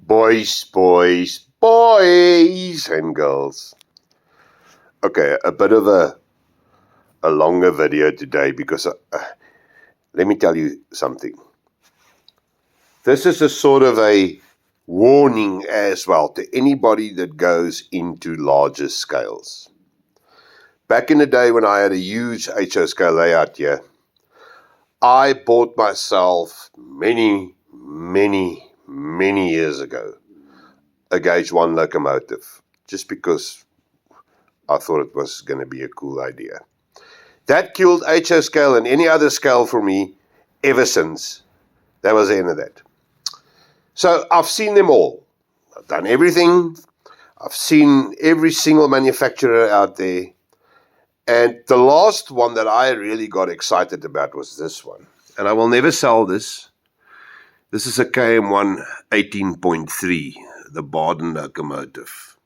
Boys, boys, boys and girls. Okay, a bit of a longer video today because let me tell you something. This is a sort of a warning as well to anybody that goes into larger scales. Back in the day when I had a huge HO scale layout here, I bought myself many years ago a gauge 1 locomotive just because I thought it was going to be a cool idea. That killed HO scale and any other scale for me ever since. That was the end of that. So I've seen them all. I've done everything. I've seen every single manufacturer out there. And the last one that I really got excited about was this one. And I will never sell this. This is a KM1 18.3, the Baden locomotive.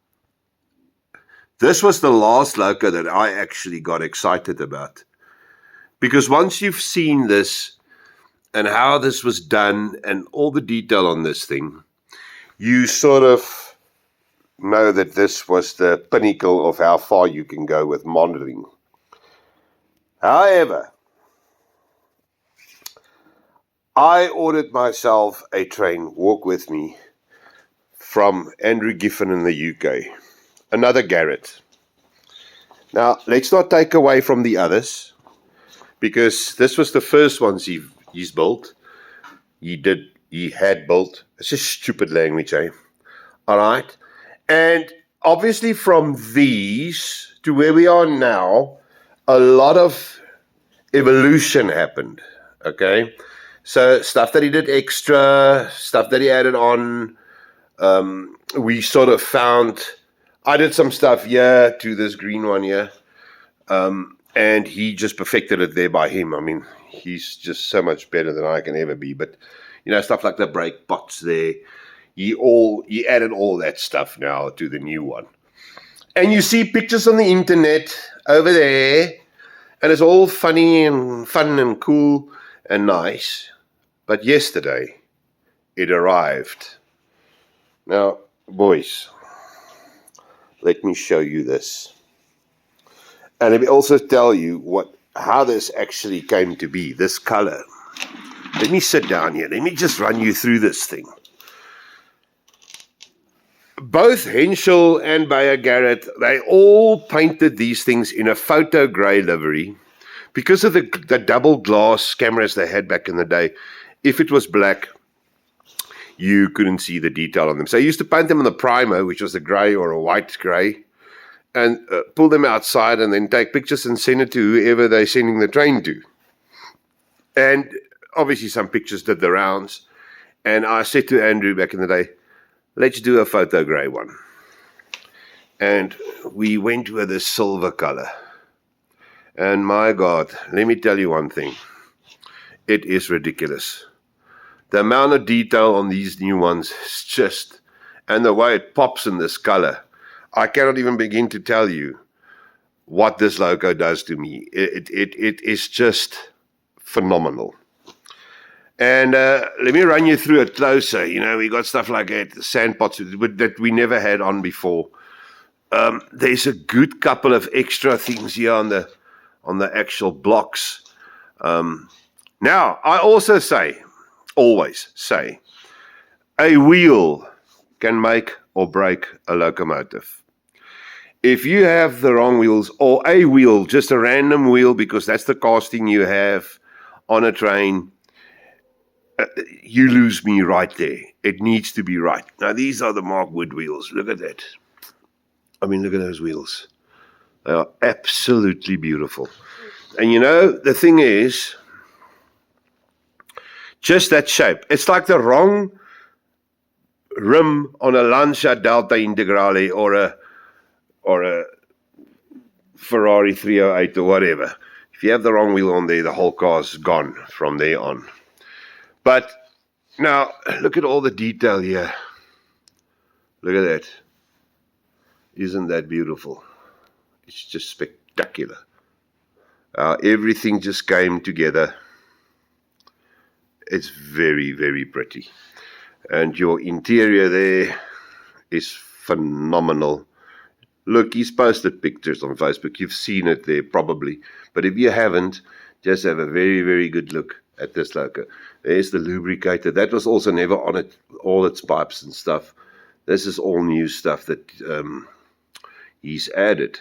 This was the last loco that I actually got excited about. Because once you've seen this and how this was done and all the detail on this thing, you sort of know that this was the pinnacle of how far you can go with monitoring. However, I ordered myself a train, Walk With Me, from Andrew Giffen in the UK. Another Garratt. Now, let's not take away from the others, because this was the first ones he's built. He had built. It's just stupid language, eh? All right. And obviously from these to where we are now, a lot of evolution happened, okay? So stuff that he did extra, stuff that he added on, we sort of found, I did some stuff here to this green one here, and he just perfected it there by him. I mean, he's just so much better than I can ever be, but, you know, stuff like the brake pots there, he added all that stuff now to the new one. And you see pictures on the internet over there, and it's all funny and fun and cool and nice. But yesterday, it arrived. Now, boys, let me show you this. And let me also tell you how this actually came to be, this color. Let me sit down here. Let me just run you through this thing. Both Henschel and Bayer Garratt, they all painted these things in a photo grey livery because of the double glass cameras they had back in the day. If it was black, you couldn't see the detail on them. So I used to paint them on the primer, which was a grey or a white grey, and pull them outside and then take pictures and send it to whoever they're sending the train to. And obviously some pictures did the rounds. And I said to Andrew back in the day, let's do a photo grey one. And we went with a silver color. And my God, let me tell you one thing. It is ridiculous. The amount of detail on these new ones is just, and the way it pops in this color, I cannot even begin to tell you what this logo does to me. It is just phenomenal. And let me run you through it closer. You know, we got stuff like that, the sand pots that we never had on before. There's a good couple of extra things here on the actual blocks. Now, I also always say, a wheel can make or break a locomotive. If you have the wrong wheels, or a wheel, just a random wheel, because that's the casting you have on a train, you lose me right there. It needs to be right. Now, these are the Mark Wood wheels. Look at that. I mean, look at those wheels. They are absolutely beautiful. And you know, the thing is, just that shape. It's like the wrong rim on a Lancia Delta Integrale or a Ferrari 308 or whatever. If you have the wrong wheel on there, the whole car's gone from there on. But now, look at all the detail here. Look at that. Isn't that beautiful? It's just spectacular. Everything just came together. It's very, very pretty. And your interior there is phenomenal. Look, he's posted pictures on Facebook. You've seen it there probably. But if you haven't, just have a very, very good look at this loco. There's the lubricator. That was also never on it, all its pipes and stuff. This is all new stuff that he's added.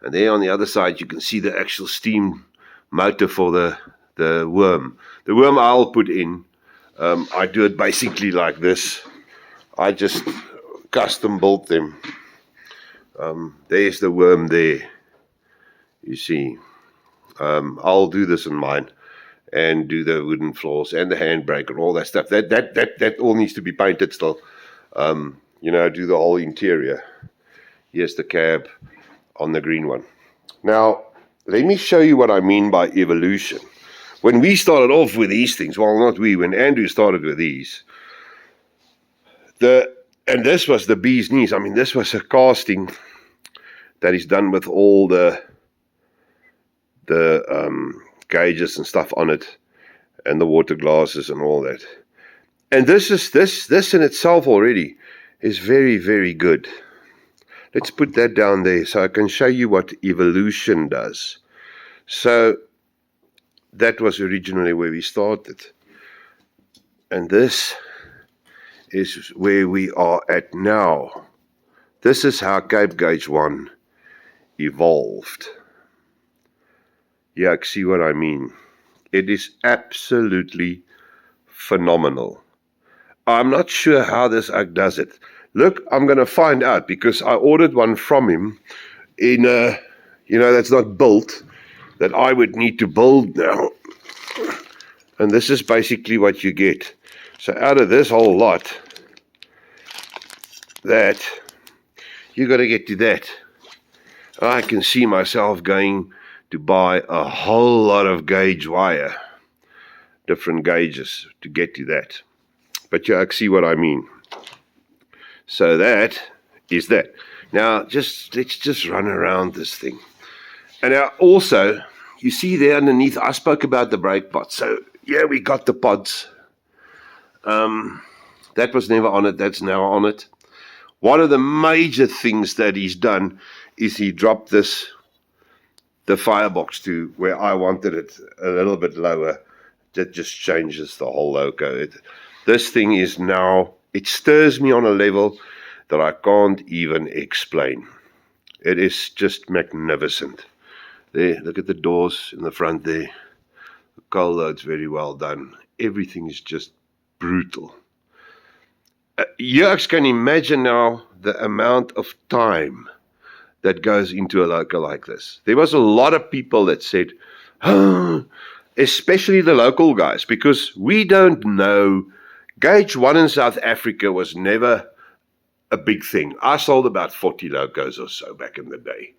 And there on the other side, you can see the actual steam motor for the worm. The worm I'll put in, I do it basically like this. I just custom built them. There's the worm there. You see. I'll do this in mine and do the wooden floors and the handbrake and all that stuff. That all needs to be painted still. Do the whole interior. Here's the cab on the green one. Now, let me show you what I mean by evolution. When we started off with these things, well, not we, when Andrew started with these, and this was the bee's knees. I mean, this was a casting that is done with all the gauges and stuff on it, and the water glasses and all that. And this in itself already is very, very good. Let's put that down there so I can show you what evolution does. So that was originally where we started. And this is where we are at now. This is how Cape Gauge 1 evolved. Yeah, see what I mean. It is absolutely phenomenal. I'm not sure how this ug does it. Look, I'm going to find out because I ordered one from him in a, that's not built, that I would need to build now. And this is basically what you get. So out of this whole lot, that, you got to get to that. I can see myself going to buy a whole lot of gauge wire, different gauges to get to that. But you see what I mean. So that is that. Now, let's just run around this thing. And now also, you see there underneath, I spoke about the brake pods. So, yeah, we got the pods. That was never on it. That's now on it. One of the major things that he's done is he dropped the firebox to where I wanted it a little bit lower. That just changes the whole loco. This thing is now, it stirs me on a level that I can't even explain. It is just magnificent. There, look at the doors in the front there. The coal load's very well done. Everything is just brutal. You can imagine now the amount of time that goes into a loco like this. There was a lot of people that said, especially the local guys, because we don't know. Gauge 1 in South Africa was never a big thing. I sold about 40 locos or so back in the day.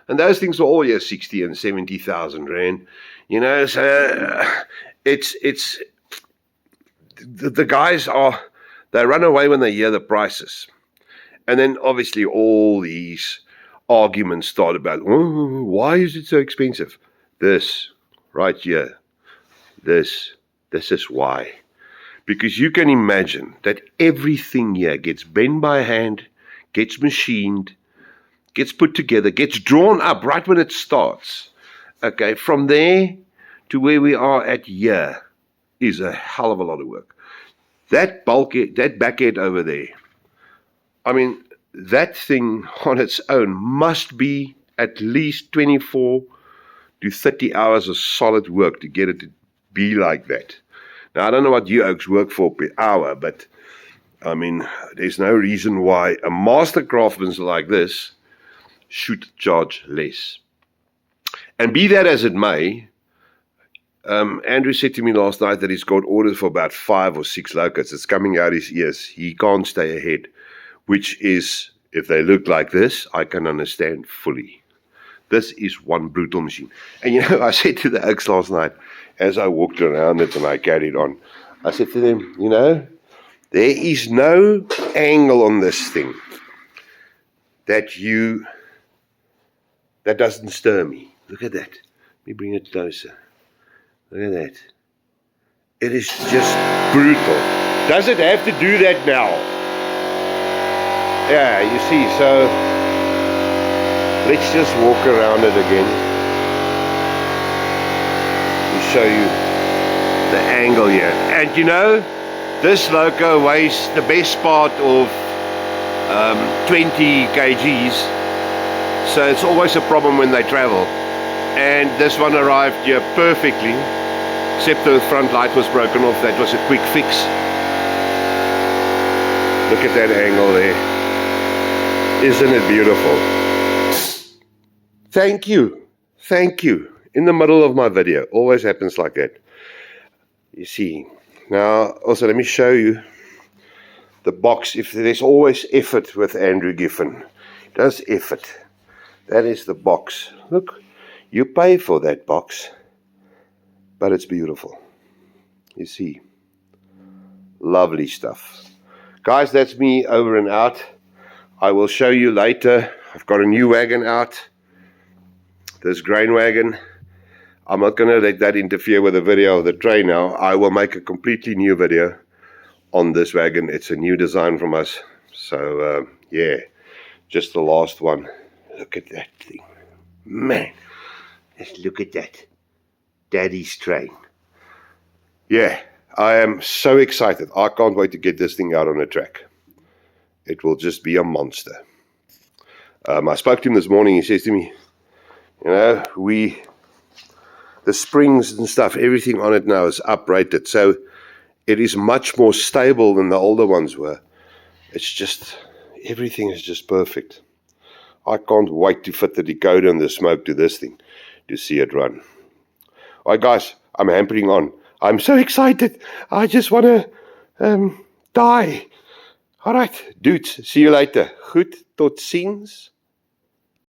And those things were all 60 and 70,000 rand. So it's the guys they run away when they hear the prices. And then obviously all these arguments start about, why is it so expensive? This right here, this is why. Because you can imagine that everything here gets bent by hand, gets machined, gets put together, gets drawn up right when it starts. Okay, from there to where we are at here is a hell of a lot of work. That bulkhead, that backhead over there, I mean, that thing on its own must be at least 24 to 30 hours of solid work to get it to be like that. Now, I don't know what you oaks work for per hour, but, I mean, there's no reason why a master craftsman like this should charge less. And be that as it may, Andrew said to me last night that he's got orders for about 5 or 6 locos. It's coming out his ears. He can't stay ahead, which is, if they look like this, I can understand fully. This is one brutal machine. And I said to the oaks last night, as I walked around it and I carried on, I said to them, there is no angle on this thing that doesn't stir me. Look at that. Let me bring it closer. Look at that. It is just brutal. Does it have to do that now? Yeah, you see, so let's just walk around it again to show you the angle here. And you know, this loco weighs the best part of 20 kgs, so it's always a problem when they travel. And this one arrived here perfectly, except the front light was broken off. That was a quick fix. Look at that angle there. Isn't it beautiful? Thank you. Thank you. In the middle of my video. Always happens like that. You see. Now, also let me show you the box. If there's always effort with Andrew Giffen. He does effort. That is the box. Look, you pay for that box. But it's beautiful. You see. Lovely stuff. Guys, that's me over and out. I will show you later. I've got a new wagon out. This grain wagon. I'm not going to let that interfere with the video of the tray now. I will make a completely new video on this wagon. It's a new design from us. So, yeah. Just the last one. Look at that thing. Man. Just look at that. Daddy's train. Yeah. I am so excited. I can't wait to get this thing out on the track. It will just be a monster. I spoke to him this morning. He says to me, you know, the springs and stuff, everything on it now is uprated. So it is much more stable than the older ones were. It's just, everything is just perfect. I can't wait to fit the decoder and the smoke to this thing to see it run. All right, guys, I'm hampering on. I'm so excited. I just want to die. All right, dudes, see you later. Goed, tot ziens.